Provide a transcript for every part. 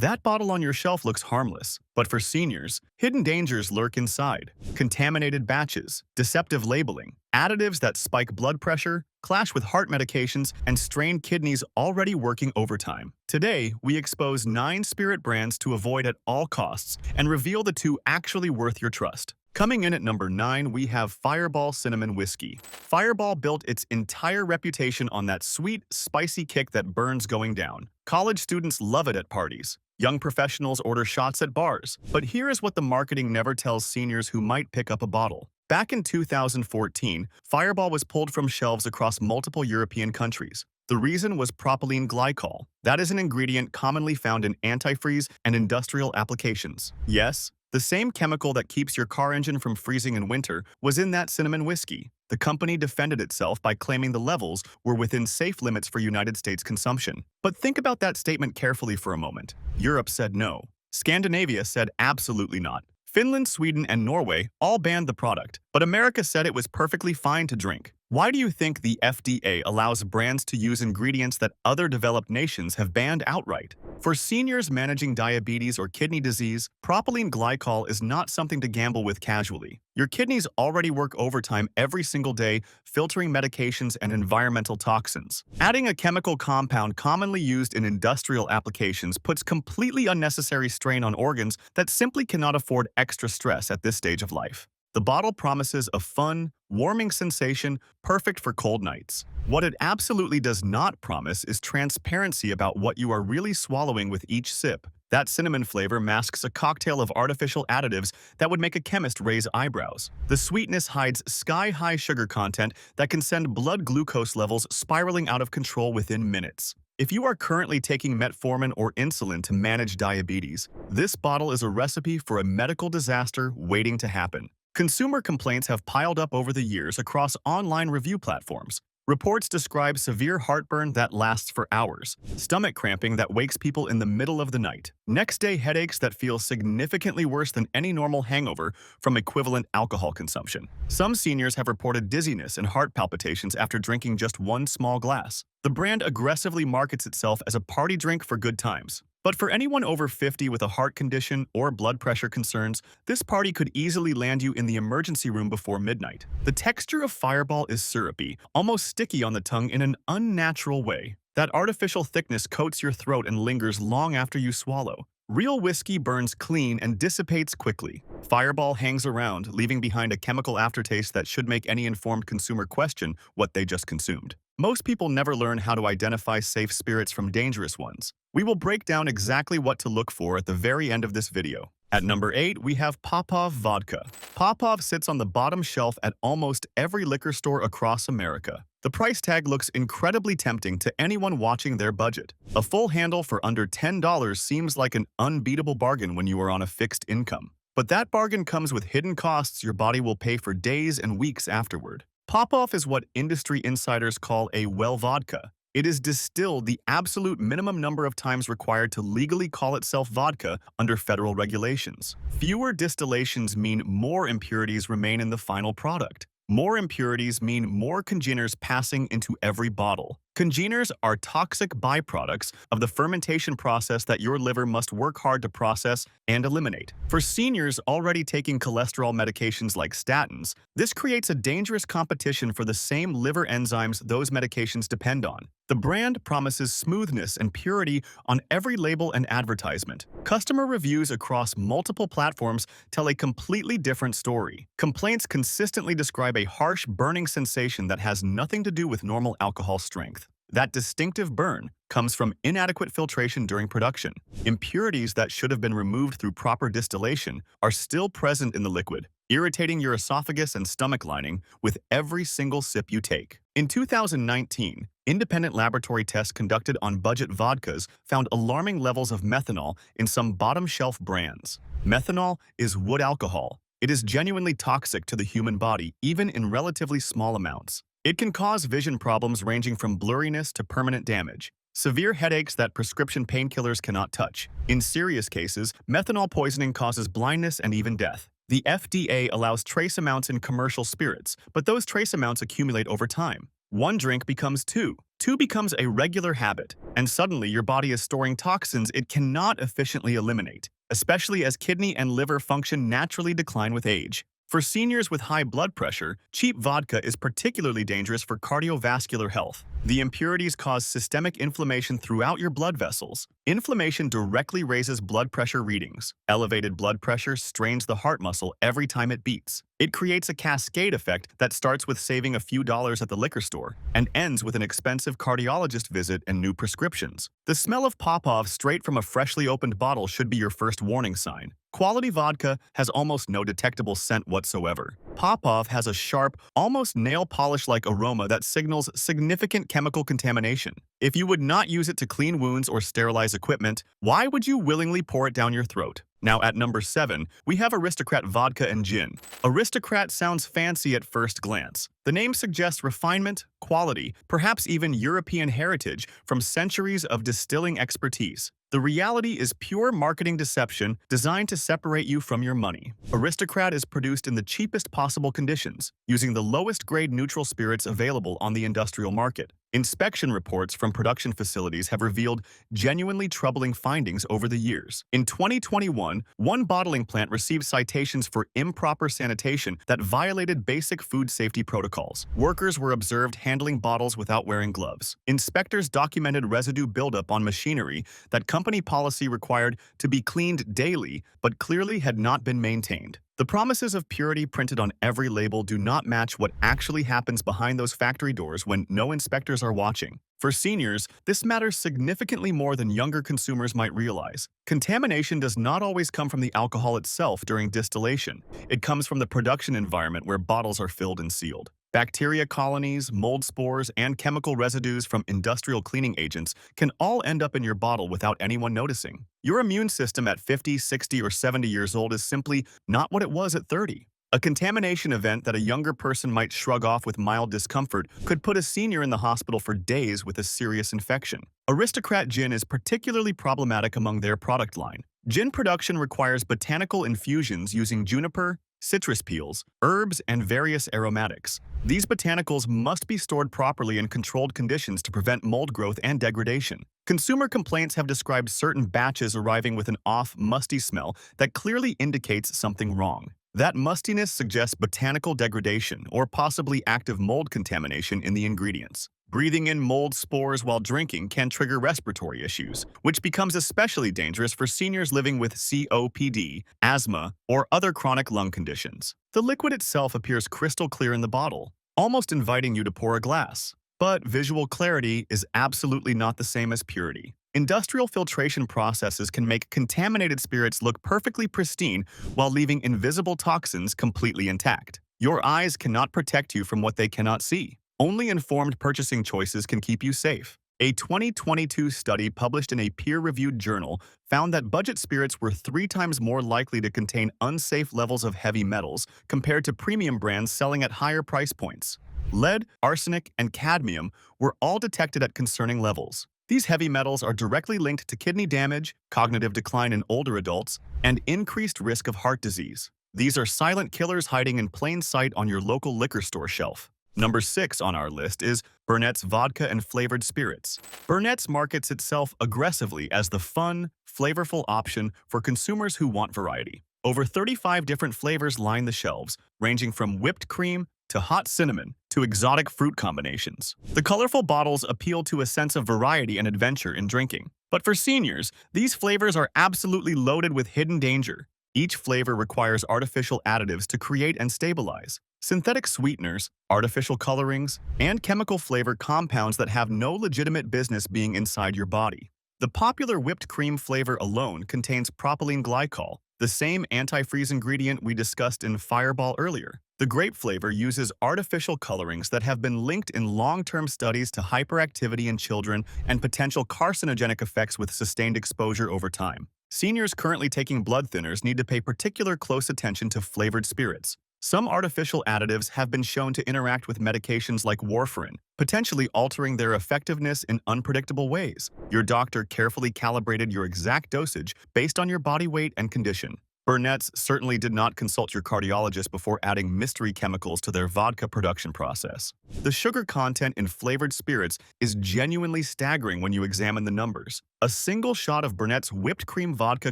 That bottle on your shelf looks harmless, but for seniors, hidden dangers lurk inside. Contaminated batches, deceptive labeling, additives that spike blood pressure, clash with heart medications, and strain kidneys already working overtime. Today, we expose 9 spirit brands to avoid at all costs and reveal the 2 actually worth your trust. Coming in at number 9, we have Fireball Cinnamon Whiskey. Fireball built its entire reputation on that sweet, spicy kick that burns going down. College students love it at parties. Young professionals order shots at bars. But here is what the marketing never tells seniors who might pick up a bottle. Back in 2014, Fireball was pulled from shelves across multiple European countries. The reason was propylene glycol. That is an ingredient commonly found in antifreeze and industrial applications. Yes, the same chemical that keeps your car engine from freezing in winter was in that cinnamon whiskey. The company defended itself by claiming the levels were within safe limits for United States consumption. But think about that statement carefully for a moment. Europe said no. Scandinavia said absolutely not. Finland, Sweden, and Norway all banned the product, but America said it was perfectly fine to drink. Why do you think the FDA allows brands to use ingredients that other developed nations have banned outright? For seniors managing diabetes or kidney disease, propylene glycol is not something to gamble with casually. Your kidneys already work overtime every single day, filtering medications and environmental toxins. Adding a chemical compound commonly used in industrial applications puts completely unnecessary strain on organs that simply cannot afford extra stress at this stage of life. The bottle promises a fun, warming sensation perfect for cold nights. What it absolutely does not promise is transparency about what you are really swallowing with each sip. That cinnamon flavor masks a cocktail of artificial additives that would make a chemist raise eyebrows. The sweetness hides sky-high sugar content that can send blood glucose levels spiraling out of control within minutes. If you are currently taking metformin or insulin to manage diabetes, this bottle is a recipe for a medical disaster waiting to happen. Consumer complaints have piled up over the years across online review platforms. Reports describe severe heartburn that lasts for hours, stomach cramping that wakes people in the middle of the night, next-day headaches that feel significantly worse than any normal hangover from equivalent alcohol consumption. Some seniors have reported dizziness and heart palpitations after drinking just one small glass. The brand aggressively markets itself as a party drink for good times. But for anyone over 50 with a heart condition or blood pressure concerns, this party could easily land you in the emergency room before midnight. The texture of Fireball is syrupy, almost sticky on the tongue in an unnatural way. That artificial thickness coats your throat and lingers long after you swallow. Real whiskey burns clean and dissipates quickly. Fireball hangs around, leaving behind a chemical aftertaste that should make any informed consumer question what they just consumed. Most people never learn how to identify safe spirits from dangerous ones. We will break down exactly what to look for at the very end of this video. At number 8, we have Popov Vodka. Popov sits on the bottom shelf at almost every liquor store across America. The price tag looks incredibly tempting to anyone watching their budget. A full handle for under $10 seems like an unbeatable bargain when you are on a fixed income. But that bargain comes with hidden costs your body will pay for days and weeks afterward. Popov is what industry insiders call a well vodka. It is distilled the absolute minimum number of times required to legally call itself vodka under federal regulations. Fewer distillations mean more impurities remain in the final product. More impurities mean more congeners passing into every bottle. Congeners are toxic byproducts of the fermentation process that your liver must work hard to process and eliminate. For seniors already taking cholesterol medications like statins, this creates a dangerous competition for the same liver enzymes those medications depend on. The brand promises smoothness and purity on every label and advertisement. Customer reviews across multiple platforms tell a completely different story. Complaints consistently describe a harsh, burning sensation that has nothing to do with normal alcohol strength. That distinctive burn comes from inadequate filtration during production. Impurities that should have been removed through proper distillation are still present in the liquid, irritating your esophagus and stomach lining with every single sip you take. In 2019, independent laboratory tests conducted on budget vodkas found alarming levels of methanol in some bottom-shelf brands. Methanol is wood alcohol. It is genuinely toxic to the human body, even in relatively small amounts. It can cause vision problems ranging from blurriness to permanent damage, severe headaches that prescription painkillers cannot touch. In serious cases, methanol poisoning causes blindness and even death. The FDA allows trace amounts in commercial spirits, but those trace amounts accumulate over time. One drink becomes two. Two becomes a regular habit, and suddenly your body is storing toxins it cannot efficiently eliminate, especially as kidney and liver function naturally decline with age. For seniors with high blood pressure, cheap vodka is particularly dangerous for cardiovascular health. The impurities cause systemic inflammation throughout your blood vessels. Inflammation directly raises blood pressure readings. Elevated blood pressure strains the heart muscle every time it beats. It creates a cascade effect that starts with saving a few dollars at the liquor store and ends with an expensive cardiologist visit and new prescriptions. The smell of Popov straight from a freshly opened bottle should be your first warning sign. Quality vodka has almost no detectable scent whatsoever. Popov has a sharp, almost nail polish-like aroma that signals significant chemical contamination. If you would not use it to clean wounds or sterilize equipment, why would you willingly pour it down your throat? Now at number 7, we have Aristocrat Vodka and Gin. Aristocrat sounds fancy at first glance. The name suggests refinement, quality, perhaps even European heritage from centuries of distilling expertise. The reality is pure marketing deception designed to separate you from your money. Aristocrat is produced in the cheapest possible conditions, using the lowest grade neutral spirits available on the industrial market. Inspection reports from production facilities have revealed genuinely troubling findings over the years. In 2021, one bottling plant received citations for improper sanitation that violated basic food safety protocols. Workers were observed handling bottles without wearing gloves. Inspectors documented residue buildup on machinery that company policy required to be cleaned daily, but clearly had not been maintained. The promises of purity printed on every label do not match what actually happens behind those factory doors when no inspectors are watching. For seniors, this matters significantly more than younger consumers might realize. Contamination does not always come from the alcohol itself during distillation. It comes from the production environment where bottles are filled and sealed. Bacteria colonies, mold spores, and chemical residues from industrial cleaning agents can all end up in your bottle without anyone noticing. Your immune system at 50, 60, or 70 years old is simply not what it was at 30. A contamination event that a younger person might shrug off with mild discomfort could put a senior in the hospital for days with a serious infection. Aristocrat Gin is particularly problematic among their product line. Gin production requires botanical infusions using juniper, citrus peels, herbs, and various aromatics. These botanicals must be stored properly in controlled conditions to prevent mold growth and degradation. Consumer complaints have described certain batches arriving with an off, musty smell that clearly indicates something wrong. That mustiness suggests botanical degradation or possibly active mold contamination in the ingredients. Breathing in mold spores while drinking can trigger respiratory issues, which becomes especially dangerous for seniors living with COPD, asthma, or other chronic lung conditions. The liquid itself appears crystal clear in the bottle, almost inviting you to pour a glass. But visual clarity is absolutely not the same as purity. Industrial filtration processes can make contaminated spirits look perfectly pristine while leaving invisible toxins completely intact. Your eyes cannot protect you from what they cannot see. Only informed purchasing choices can keep you safe. A 2022 study published in a peer-reviewed journal found that budget spirits were 3 times more likely to contain unsafe levels of heavy metals compared to premium brands selling at higher price points. Lead, arsenic, and cadmium were all detected at concerning levels. These heavy metals are directly linked to kidney damage, cognitive decline in older adults, and increased risk of heart disease. These are silent killers hiding in plain sight on your local liquor store shelf. Number 6 on our list is Burnett's Vodka and Flavored Spirits. Burnett's markets itself aggressively as the fun, flavorful option for consumers who want variety. Over 35 different flavors line the shelves, ranging from whipped cream to hot cinnamon to exotic fruit combinations. The colorful bottles appeal to a sense of variety and adventure in drinking. But for seniors, these flavors are absolutely loaded with hidden danger. Each flavor requires artificial additives to create and stabilize. Synthetic sweeteners, artificial colorings, and chemical flavor compounds that have no legitimate business being inside your body. The popular whipped cream flavor alone contains propylene glycol, the same antifreeze ingredient we discussed in Fireball earlier. The grape flavor uses artificial colorings that have been linked in long-term studies to hyperactivity in children and potential carcinogenic effects with sustained exposure over time. Seniors currently taking blood thinners need to pay particular close attention to flavored spirits. Some artificial additives have been shown to interact with medications like warfarin, potentially altering their effectiveness in unpredictable ways. Your doctor carefully calibrated your exact dosage based on your body weight and condition. Burnett's certainly did not consult your cardiologist before adding mystery chemicals to their vodka production process. The sugar content in flavored spirits is genuinely staggering when you examine the numbers. A single shot of Burnett's whipped cream vodka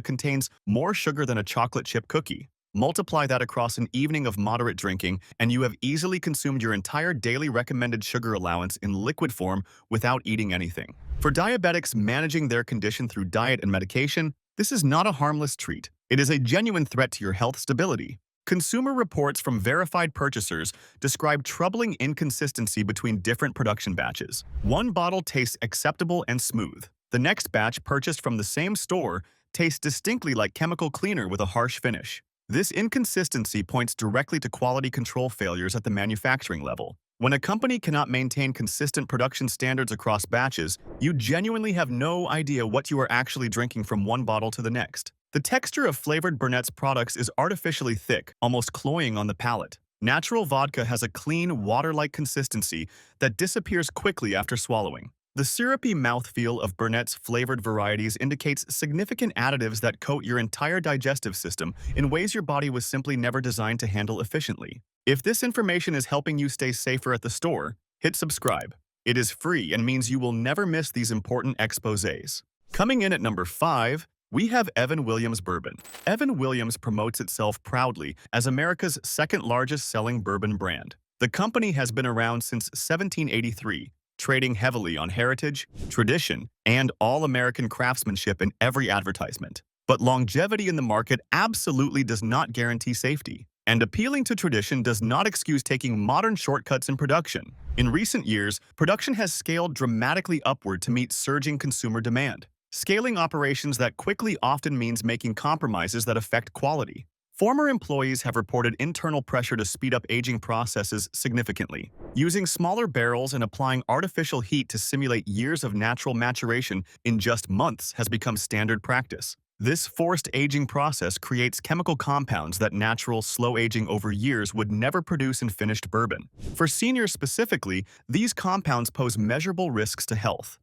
contains more sugar than a chocolate chip cookie. Multiply that across an evening of moderate drinking, and you have easily consumed your entire daily recommended sugar allowance in liquid form without eating anything. For diabetics managing their condition through diet and medication, this is not a harmless treat. It is a genuine threat to your health stability. Consumer reports from verified purchasers describe troubling inconsistency between different production batches. One bottle tastes acceptable and smooth. The next batch purchased from the same store tastes distinctly like chemical cleaner with a harsh finish. This inconsistency points directly to quality control failures at the manufacturing level. When a company cannot maintain consistent production standards across batches, you genuinely have no idea what you are actually drinking from one bottle to the next. The texture of flavored Burnett's products is artificially thick, almost cloying on the palate. Natural vodka has a clean, water-like consistency that disappears quickly after swallowing. The syrupy mouthfeel of Burnett's flavored varieties indicates significant additives that coat your entire digestive system in ways your body was simply never designed to handle efficiently. If this information is helping you stay safer at the store, hit subscribe. It is free and means you will never miss these important exposés. Coming in at number 5, we have Evan Williams Bourbon. Evan Williams promotes itself proudly as America's second largest selling bourbon brand. The company has been around since 1783, trading heavily on heritage, tradition, and all-American craftsmanship in every advertisement. But longevity in the market absolutely does not guarantee safety, and appealing to tradition does not excuse taking modern shortcuts in production. In recent years, production has scaled dramatically upward to meet surging consumer demand. Scaling operations that quickly often means making compromises that affect quality. Former employees have reported internal pressure to speed up aging processes significantly. Using smaller barrels and applying artificial heat to simulate years of natural maturation in just months has become standard practice. This forced aging process creates chemical compounds that natural, slow aging over years would never produce in finished bourbon. For seniors specifically, these compounds pose measurable risks to health.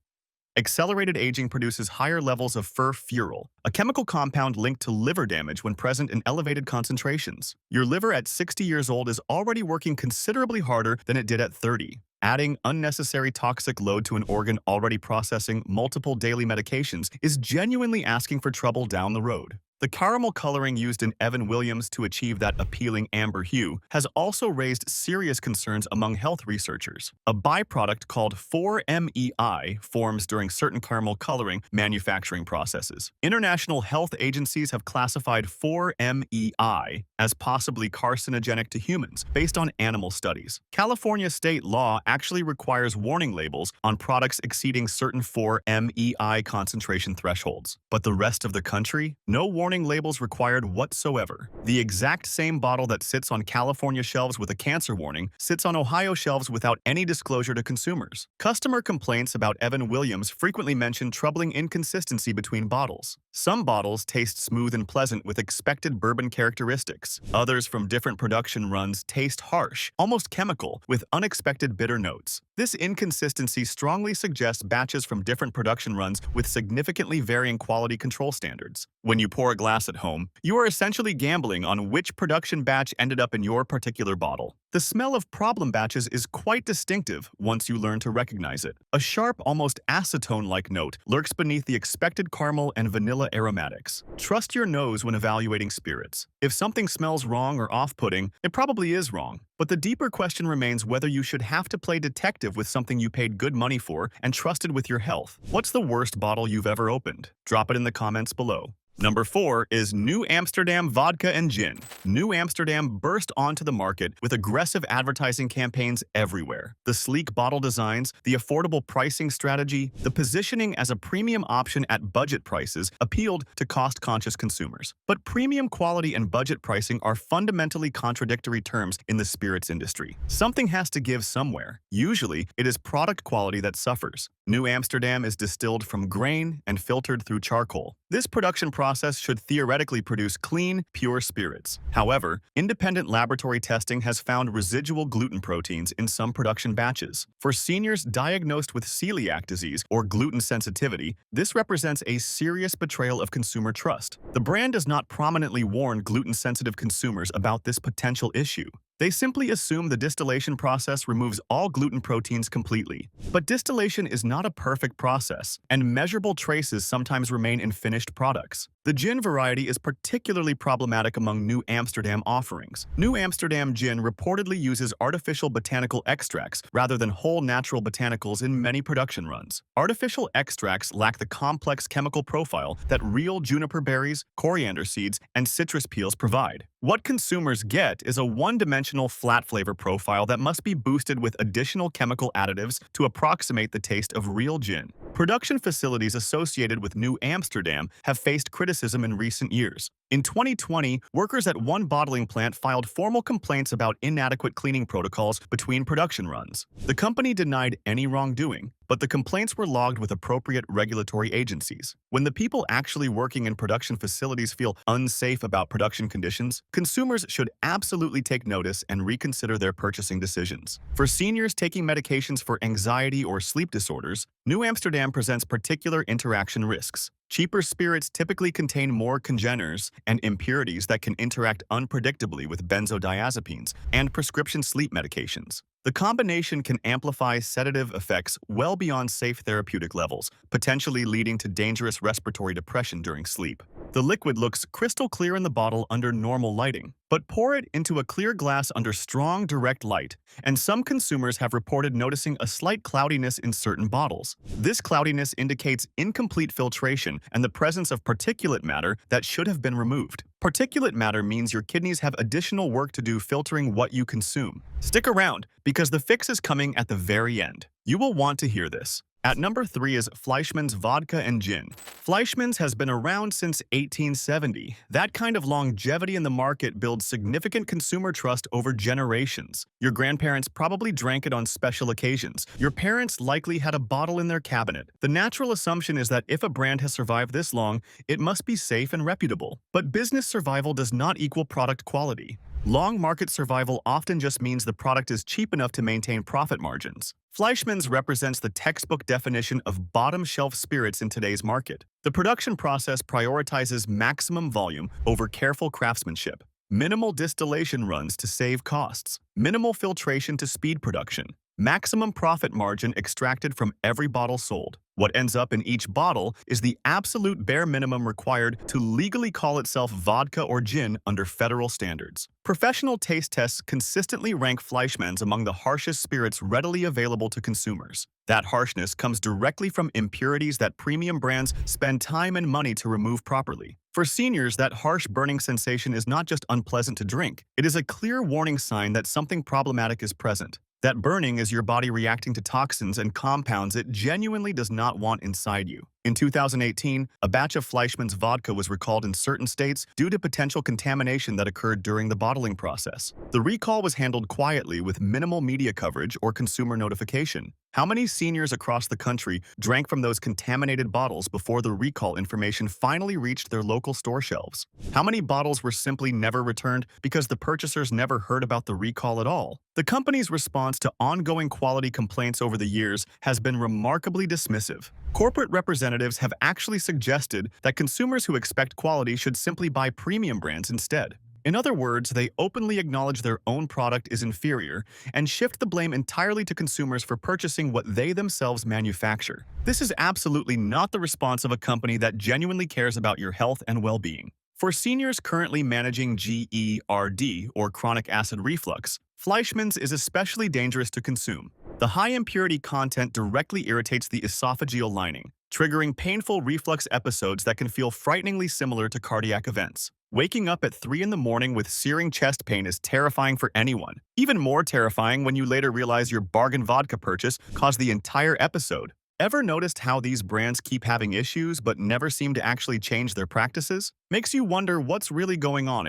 Accelerated aging produces higher levels of furfural, a chemical compound linked to liver damage when present in elevated concentrations. Your liver at 60 years old is already working considerably harder than it did at 30. Adding unnecessary toxic load to an organ already processing multiple daily medications is genuinely asking for trouble down the road. The caramel coloring used in Evan Williams to achieve that appealing amber hue has also raised serious concerns among health researchers. A byproduct called 4-MEI forms during certain caramel coloring manufacturing processes. International health agencies have classified 4-MEI as possibly carcinogenic to humans based on animal studies. California state law actually requires warning labels on products exceeding certain 4-MEI concentration thresholds. But the rest of the country? No warning labels required whatsoever. The exact same bottle that sits on California shelves with a cancer warning sits on Ohio shelves without any disclosure to consumers. Customer complaints about Evan Williams frequently mention troubling inconsistency between bottles. Some bottles taste smooth and pleasant with expected bourbon characteristics. Others from different production runs taste harsh, almost chemical, with unexpected bitter notes. This inconsistency strongly suggests batches from different production runs with significantly varying quality control standards. When you pour a glass at home, you are essentially gambling on which production batch ended up in your particular bottle. The smell of problem batches is quite distinctive once you learn to recognize it. A sharp, almost acetone-like note lurks beneath the expected caramel and vanilla aromatics. Trust your nose when evaluating spirits. If something smells wrong or off-putting, it probably is wrong. But the deeper question remains whether you should have to play detective with something you paid good money for and trusted with your health. What's the worst bottle you've ever opened? Drop it in the comments below. Number 4 is New Amsterdam Vodka and Gin. New Amsterdam burst onto the market with aggressive advertising campaigns everywhere. The sleek bottle designs, the affordable pricing strategy, the positioning as a premium option at budget prices appealed to cost-conscious consumers. But premium quality and budget pricing are fundamentally contradictory terms in the spirits industry. Something has to give somewhere. Usually, it is product quality that suffers. New Amsterdam is distilled from grain and filtered through charcoal. This production process should theoretically produce clean, pure spirits. However, independent laboratory testing has found residual gluten proteins in some production batches. For seniors diagnosed with celiac disease or gluten sensitivity, this represents a serious betrayal of consumer trust. The brand does not prominently warn gluten-sensitive consumers about this potential issue. They simply assume the distillation process removes all gluten proteins completely. But distillation is not a perfect process, and measurable traces sometimes remain in finished products. The gin variety is particularly problematic among New Amsterdam offerings. New Amsterdam gin reportedly uses artificial botanical extracts rather than whole natural botanicals in many production runs. Artificial extracts lack the complex chemical profile that real juniper berries, coriander seeds, and citrus peels provide. What consumers get is a one-dimensional flat flavor profile that must be boosted with additional chemical additives to approximate the taste of real gin. Production facilities associated with New Amsterdam have faced criticism in recent years. In 2020, workers at one bottling plant filed formal complaints about inadequate cleaning protocols between production runs. The company denied any wrongdoing, but the complaints were logged with appropriate regulatory agencies. When the people actually working in production facilities feel unsafe about production conditions, consumers should absolutely take notice and reconsider their purchasing decisions. For seniors taking medications for anxiety or sleep disorders, New Amsterdam presents particular interaction risks. Cheaper spirits typically contain more congeners and impurities that can interact unpredictably with benzodiazepines and prescription sleep medications. The combination can amplify sedative effects well beyond safe therapeutic levels, potentially leading to dangerous respiratory depression during sleep. The liquid looks crystal clear in the bottle under normal lighting, but pour it into a clear glass under strong direct light, and some consumers have reported noticing a slight cloudiness in certain bottles. This cloudiness indicates incomplete filtration and the presence of particulate matter that should have been removed. Particulate matter means your kidneys have additional work to do filtering what you consume. Stick around, because the fix is coming at the very end. You will want to hear this. At number 3 is Fleischmann's Vodka and Gin. Fleischmann's has been around since 1870. That kind of longevity in the market builds significant consumer trust over generations. Your grandparents probably drank it on special occasions. Your parents likely had a bottle in their cabinet. The natural assumption is that if a brand has survived this long, it must be safe and reputable. But business survival does not equal product quality. Long market survival often just means the product is cheap enough to maintain profit margins. Fleischmann's represents the textbook definition of bottom-shelf spirits in today's market. The production process prioritizes maximum volume over careful craftsmanship, minimal distillation runs to save costs, minimal filtration to speed production, maximum profit margin extracted from every bottle sold. What ends up in each bottle is the absolute bare minimum required to legally call itself vodka or gin under federal standards. Professional taste tests consistently rank Fleischmann's among the harshest spirits readily available to consumers. That harshness comes directly from impurities that premium brands spend time and money to remove properly. For seniors, that harsh burning sensation is not just unpleasant to drink. It is a clear warning sign that something problematic is present. That burning is your body reacting to toxins and compounds it genuinely does not want inside you. In 2018, a batch of Fleischmann's vodka was recalled in certain states due to potential contamination that occurred during the bottling process. The recall was handled quietly with minimal media coverage or consumer notification. How many seniors across the country drank from those contaminated bottles before the recall information finally reached their local store shelves? How many bottles were simply never returned because the purchasers never heard about the recall at all? The company's response to ongoing quality complaints over the years has been remarkably dismissive. Corporate representatives have actually suggested that consumers who expect quality should simply buy premium brands instead. In other words, they openly acknowledge their own product is inferior and shift the blame entirely to consumers for purchasing what they themselves manufacture. This is absolutely not the response of a company that genuinely cares about your health and well-being. For seniors currently managing GERD or chronic acid reflux, Fleischmann's is especially dangerous to consume. The high impurity content directly irritates the esophageal lining, triggering painful reflux episodes that can feel frighteningly similar to cardiac events. Waking up at 3 in the morning with searing chest pain is terrifying for anyone. Even more terrifying when you later realize your bargain vodka purchase caused the entire episode. Ever noticed how these brands keep having issues but never seem to actually change their practices? Makes you wonder what's really going on.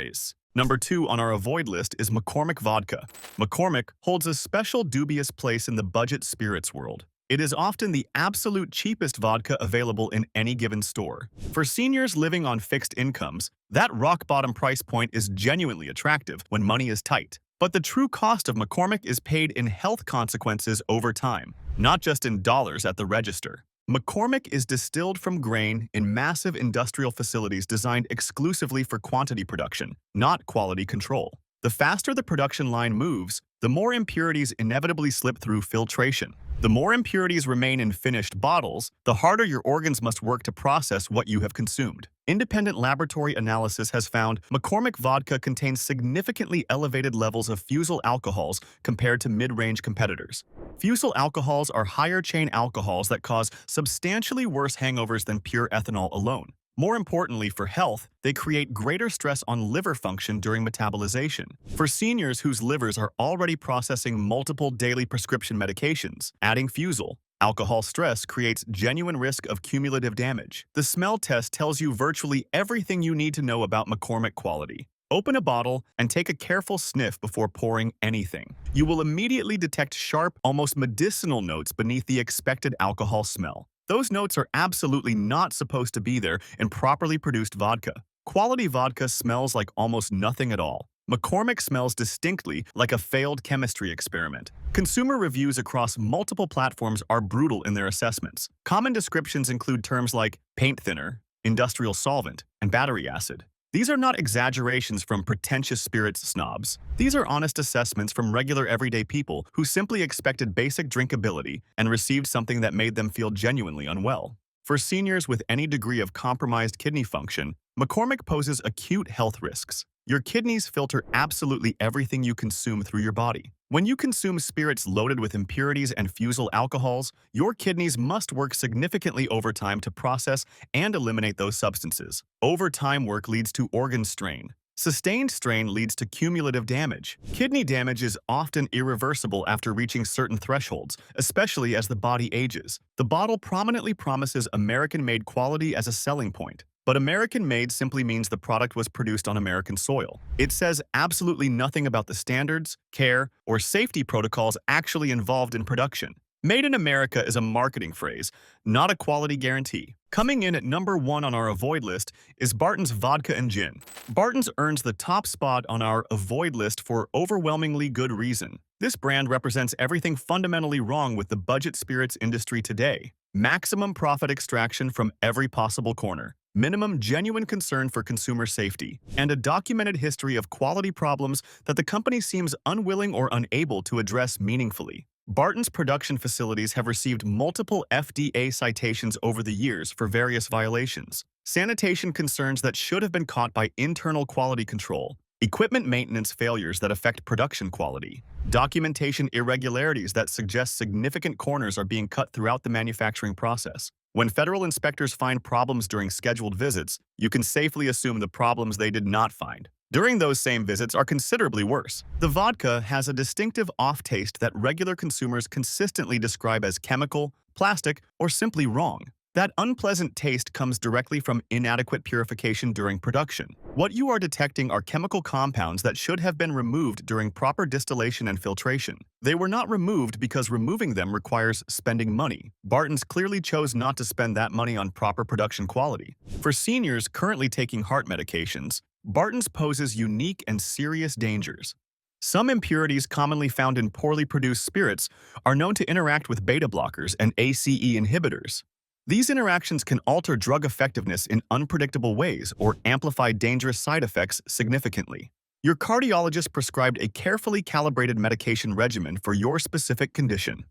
Number 2 on our avoid list is McCormick vodka. McCormick holds a special dubious place in the budget spirits world. It is often the absolute cheapest vodka available in any given store. For seniors living on fixed incomes, that rock-bottom price point is genuinely attractive when money is tight. But the true cost of McCormick is paid in health consequences over time, not just in dollars at the register. McCormick is distilled from grain in massive industrial facilities designed exclusively for quantity production, not quality control. The faster the production line moves, the more impurities inevitably slip through filtration. The more impurities remain in finished bottles, the harder your organs must work to process what you have consumed. Independent laboratory analysis has found McCormick vodka contains significantly elevated levels of fusel alcohols compared to mid-range competitors. Fusel alcohols are higher-chain alcohols that cause substantially worse hangovers than pure ethanol alone. More importantly for health, they create greater stress on liver function during metabolization. For seniors whose livers are already processing multiple daily prescription medications, adding fusel alcohol stress creates genuine risk of cumulative damage. The smell test tells you virtually everything you need to know about McCormick quality. Open a bottle and take a careful sniff before pouring anything. You will immediately detect sharp, almost medicinal notes beneath the expected alcohol smell. Those notes are absolutely not supposed to be there in properly produced vodka. Quality vodka smells like almost nothing at all. McCormick smells distinctly like a failed chemistry experiment. Consumer reviews across multiple platforms are brutal in their assessments. Common descriptions include terms like paint thinner, industrial solvent, and battery acid. These are not exaggerations from pretentious spirits snobs. These are honest assessments from regular everyday people who simply expected basic drinkability and received something that made them feel genuinely unwell. For seniors with any degree of compromised kidney function, McCormick poses acute health risks. Your kidneys filter absolutely everything you consume through your body. When you consume spirits loaded with impurities and fusel alcohols, your kidneys must work significantly overtime to process and eliminate those substances. Overtime work leads to organ strain. Sustained strain leads to cumulative damage. Kidney damage is often irreversible after reaching certain thresholds, especially as the body ages. The bottle prominently promises American-made quality as a selling point. But American-made simply means the product was produced on American soil. It says absolutely nothing about the standards, care, or safety protocols actually involved in production. Made in America is a marketing phrase, not a quality guarantee. Coming in at number 1 on our avoid list is Barton's Vodka and Gin. Barton's earns the top spot on our avoid list for overwhelmingly good reason. This brand represents everything fundamentally wrong with the budget spirits industry today. Maximum profit extraction from every possible corner. Minimum genuine concern for consumer safety, and a documented history of quality problems that the company seems unwilling or unable to address meaningfully. Barton's production facilities have received multiple FDA citations over the years for various violations. Sanitation concerns that should have been caught by internal quality control, equipment maintenance failures that affect production quality, documentation irregularities that suggest significant corners are being cut throughout the manufacturing process. When federal inspectors find problems during scheduled visits, you can safely assume the problems they did not find during those same visits are considerably worse. The vodka has a distinctive off-taste that regular consumers consistently describe as chemical, plastic, or simply wrong. That unpleasant taste comes directly from inadequate purification during production. What you are detecting are chemical compounds that should have been removed during proper distillation and filtration. They were not removed because removing them requires spending money. Barton's clearly chose not to spend that money on proper production quality. For seniors currently taking heart medications, Barton's poses unique and serious dangers. Some impurities commonly found in poorly produced spirits are known to interact with beta blockers and ACE inhibitors. These interactions can alter drug effectiveness in unpredictable ways or amplify dangerous side effects significantly. Your cardiologist prescribed a carefully calibrated medication regimen for your specific condition.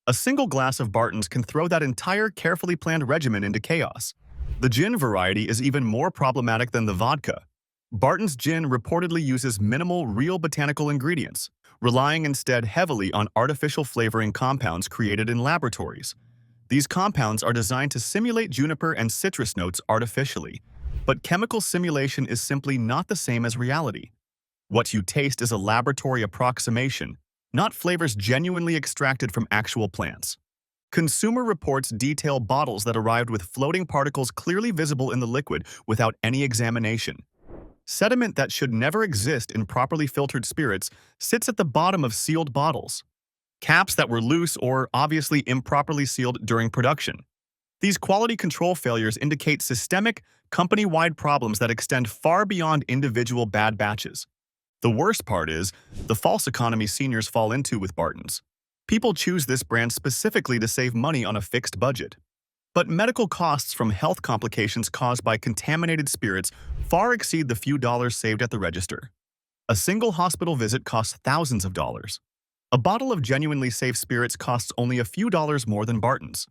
A single glass of Barton's can throw that entire carefully planned regimen into chaos. The gin variety is even more problematic than the vodka. Barton's gin reportedly uses minimal real botanical ingredients, relying instead heavily on artificial flavoring compounds created in laboratories. These compounds are designed to simulate juniper and citrus notes artificially, but chemical simulation is simply not the same as reality. What you taste is a laboratory approximation, not flavors genuinely extracted from actual plants. Consumer reports detail bottles that arrived with floating particles clearly visible in the liquid without any examination. Sediment that should never exist in properly filtered spirits sits at the bottom of sealed bottles. caps that were loose or obviously improperly sealed during production. These quality control failures indicate systemic, company-wide problems that extend far beyond individual bad batches. The worst part is the false economy seniors fall into with Barton's. People choose this brand specifically to save money on a fixed budget. But medical costs from health complications caused by contaminated spirits far exceed the few dollars saved at the register. A single hospital visit costs thousands of dollars. A bottle of genuinely safe spirits costs only a few dollars more than Barton's.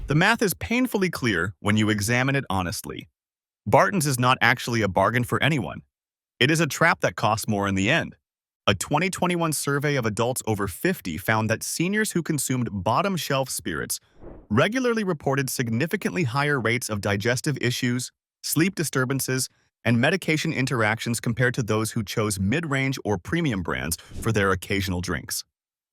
The math is painfully clear when you examine it honestly. Barton's is not actually a bargain for anyone. It is a trap that costs more in the end. A 2021 survey of adults over 50 found that seniors who consumed bottom-shelf spirits regularly reported significantly higher rates of digestive issues, sleep disturbances, and medication interactions compared to those who chose mid-range or premium brands for their occasional drinks.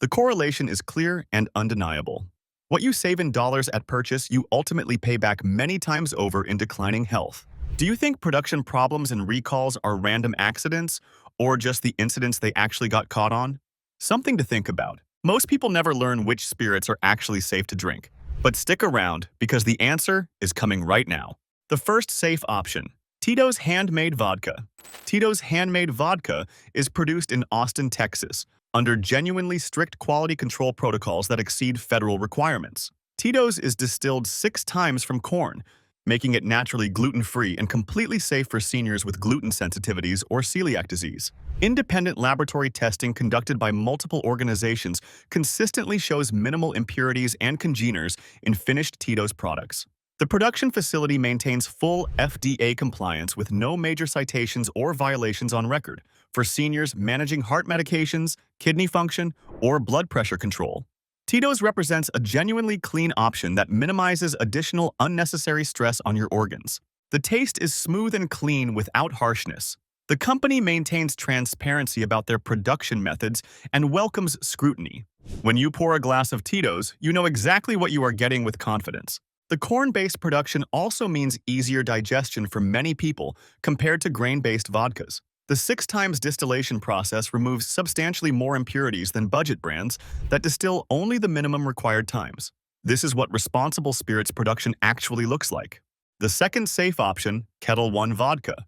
The correlation is clear and undeniable. What you save in dollars at purchase, you ultimately pay back many times over in declining health. Do you think production problems and recalls are random accidents, or just the incidents they actually got caught on? Something to think about. Most people never learn which spirits are actually safe to drink. But stick around, because the answer is coming right now. The first safe option: Tito's Handmade Vodka. Tito's Handmade Vodka is produced in Austin, Texas, under genuinely strict quality control protocols that exceed federal requirements. Tito's is distilled 6 times from corn, making it naturally gluten-free and completely safe for seniors with gluten sensitivities or celiac disease. Independent laboratory testing conducted by multiple organizations consistently shows minimal impurities and congeners in finished Tito's products. The production facility maintains full FDA compliance with no major citations or violations on record for seniors managing heart medications, kidney function, or blood pressure control. Tito's represents a genuinely clean option that minimizes additional unnecessary stress on your organs. The taste is smooth and clean without harshness. The company maintains transparency about their production methods and welcomes scrutiny. When you pour a glass of Tito's, you know exactly what you are getting with confidence. The corn-based production also means easier digestion for many people compared to grain-based vodkas. The 6 times distillation process removes substantially more impurities than budget brands that distill only the minimum required times. This is what responsible spirits production actually looks like. The second safe option: Ketel One Vodka.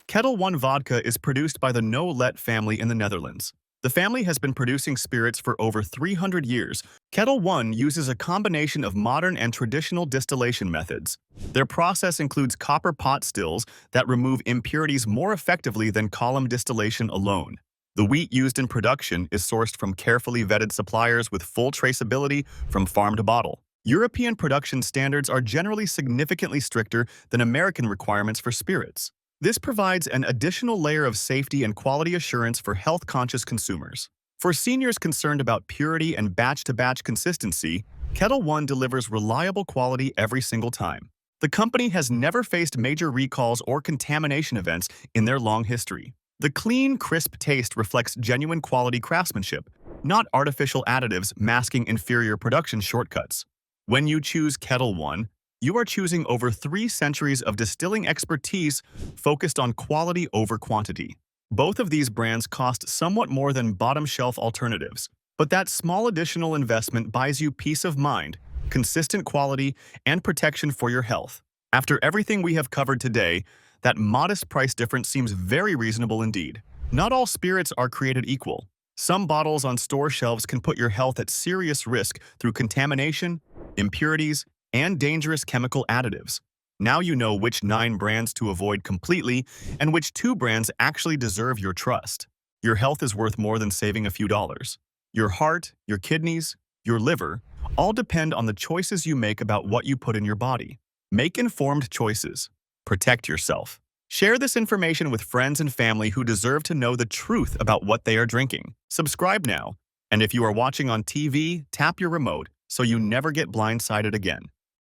Ketel One Vodka is produced by the No-Let family in the Netherlands. The family has been producing spirits for over 300 years. Ketel One uses a combination of modern and traditional distillation methods. Their process includes copper pot stills that remove impurities more effectively than column distillation alone. The wheat used in production is sourced from carefully vetted suppliers with full traceability from farm to bottle. European production standards are generally significantly stricter than American requirements for spirits. This provides an additional layer of safety and quality assurance for health-conscious consumers. For seniors concerned about purity and batch-to-batch consistency, Ketel One delivers reliable quality every single time. The company has never faced major recalls or contamination events in their long history. The clean, crisp taste reflects genuine quality craftsmanship, not artificial additives masking inferior production shortcuts. When you choose Ketel One, you are choosing over 3 centuries of distilling expertise focused on quality over quantity. Both of these brands cost somewhat more than bottom-shelf alternatives, but that small additional investment buys you peace of mind, consistent quality, and protection for your health. After everything we have covered today, that modest price difference seems very reasonable indeed. Not all spirits are created equal. Some bottles on store shelves can put your health at serious risk through contamination, impurities, and dangerous chemical additives. Now you know which 9 brands to avoid completely and which 2 brands actually deserve your trust. Your health is worth more than saving a few dollars. Your heart, your kidneys, your liver all depend on the choices you make about what you put in your body. Make informed choices. Protect yourself. Share this information with friends and family who deserve to know the truth about what they are drinking. Subscribe now. And if you are watching on TV, tap your remote so you never get blindsided again.